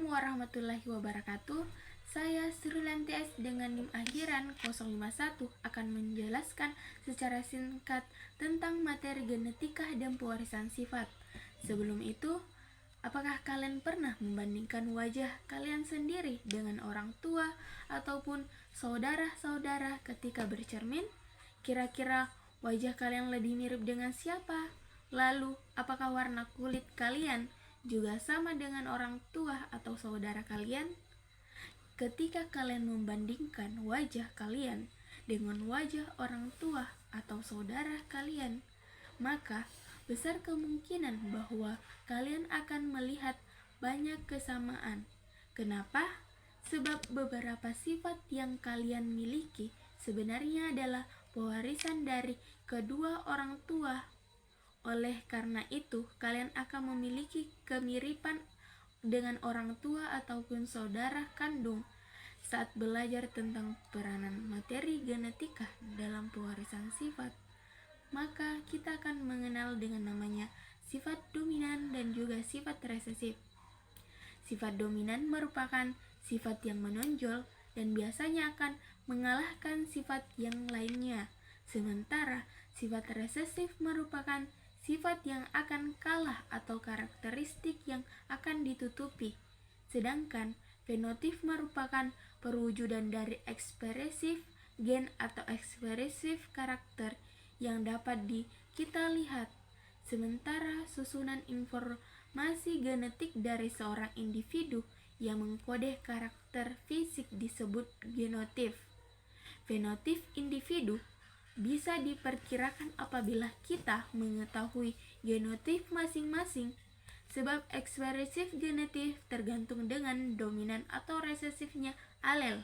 warahmatullahi wabarakatuh. Saya Srilanti S dengan NIM akhiran 051 akan menjelaskan secara singkat tentang materi genetika dan pewarisan sifat. Sebelum itu, apakah kalian pernah membandingkan wajah kalian sendiri dengan orang tua ataupun saudara-saudara ketika bercermin? Kira-kira wajah kalian lebih mirip dengan siapa? Lalu, apakah warna kulit kalian juga sama dengan orang tua atau saudara kalian? Ketika kalian membandingkan wajah kalian dengan wajah orang tua atau saudara kalian, maka besar kemungkinan bahwa kalian akan melihat banyak kesamaan. Kenapa? Sebab beberapa sifat yang kalian miliki sebenarnya adalah pewarisan dari kedua orang tua. Oleh karena itu, kalian akan memiliki kemiripan dengan orang tua ataupun saudara kandung. Saat belajar tentang peranan materi genetika dalam pewarisan sifat, maka kita akan mengenal dengan namanya sifat dominan dan juga sifat resesif. Sifat dominan merupakan sifat yang menonjol dan biasanya akan mengalahkan sifat yang lainnya. Sementara sifat resesif merupakan sifat yang akan kalah atau karakteristik yang akan ditutupi. Sedangkan fenotip merupakan perwujudan dari ekspresif gen atau ekspresif karakter yang dapat kita lihat. Sementara susunan informasi genetik dari seorang individu yang mengkode karakter fisik disebut genotip. Fenotip individu bisa diperkirakan apabila kita mengetahui genotip masing-masing, sebab ekspresif genetik tergantung dengan dominan atau resesifnya alel.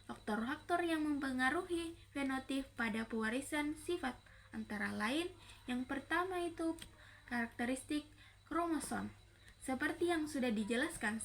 Faktor-faktor yang mempengaruhi fenotip pada pewarisan sifat antara lain yang pertama itu karakteristik kromosom. Seperti yang sudah dijelaskan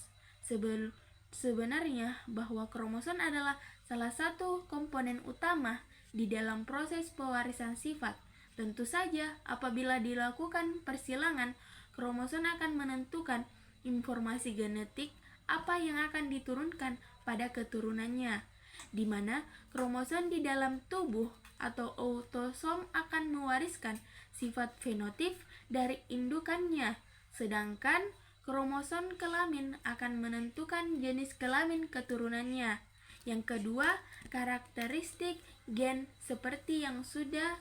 sebenarnya bahwa kromosom adalah salah satu komponen utama di dalam proses pewarisan sifat. Tentu saja, apabila dilakukan persilangan, kromosom akan menentukan informasi genetik apa yang akan diturunkan pada keturunannya, di mana kromosom di dalam tubuh atau autosom akan mewariskan sifat fenotip dari indukannya, sedangkan kromosom kelamin akan menentukan jenis kelamin keturunannya. Yang kedua, karakteristik gen seperti yang sudah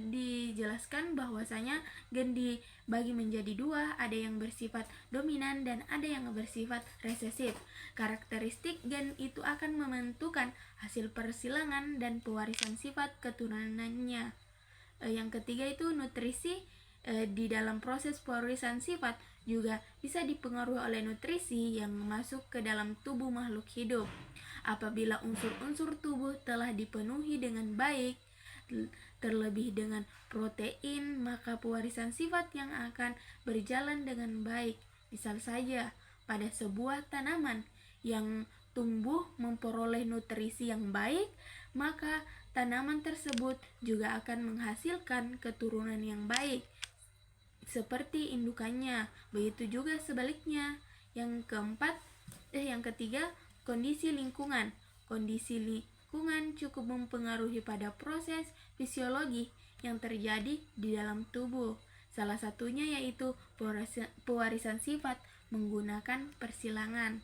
dijelaskan bahwasanya gen dibagi menjadi dua, ada yang bersifat dominan dan ada yang bersifat resesif. Karakteristik gen itu akan menentukan hasil persilangan dan pewarisan sifat keturunannya. Yang ketiga itu nutrisi. Di dalam proses pewarisan sifat juga bisa dipengaruhi oleh nutrisi yang masuk ke dalam tubuh makhluk hidup. Apabila unsur-unsur tubuh telah dipenuhi dengan baik, terlebih dengan protein, maka pewarisan sifat yang akan berjalan dengan baik. Misal saja, pada sebuah tanaman yang tumbuh memperoleh nutrisi yang baik, maka tanaman tersebut juga akan menghasilkan keturunan yang baik seperti indukannya. Begitu juga sebaliknya. Yang ketiga, kondisi lingkungan. Kondisi lingkungan cukup mempengaruhi pada proses fisiologi yang terjadi di dalam tubuh. Salah satunya yaitu pewarisan sifat menggunakan persilangan.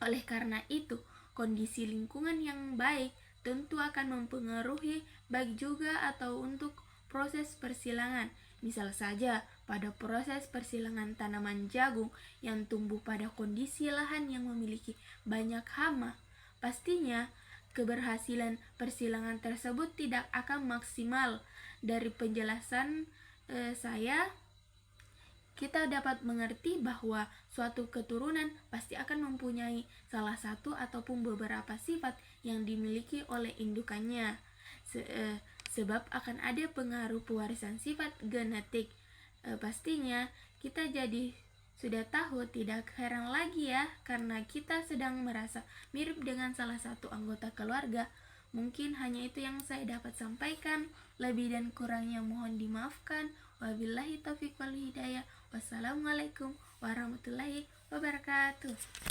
Oleh karena itu, kondisi lingkungan yang baik tentu akan mempengaruhi baik juga atau untuk proses persilangan. Misal saja pada proses persilangan tanaman jagung yang tumbuh pada kondisi lahan yang memiliki banyak hama, pastinya keberhasilan persilangan tersebut tidak akan maksimal. Dari penjelasan saya, kita dapat mengerti bahwa suatu keturunan pasti akan mempunyai salah satu ataupun beberapa sifat yang dimiliki oleh indukannya, sebab akan ada pengaruh pewarisan sifat genetik. Pastinya kita jadi sudah tahu, tidak heran lagi ya, karena kita sedang merasa mirip dengan salah satu anggota keluarga. Mungkin hanya itu yang saya dapat sampaikan. Lebih dan kurangnya mohon dimaafkan. Wabillahi taufiq wal hidayah. Wassalamualaikum warahmatullahi wabarakatuh.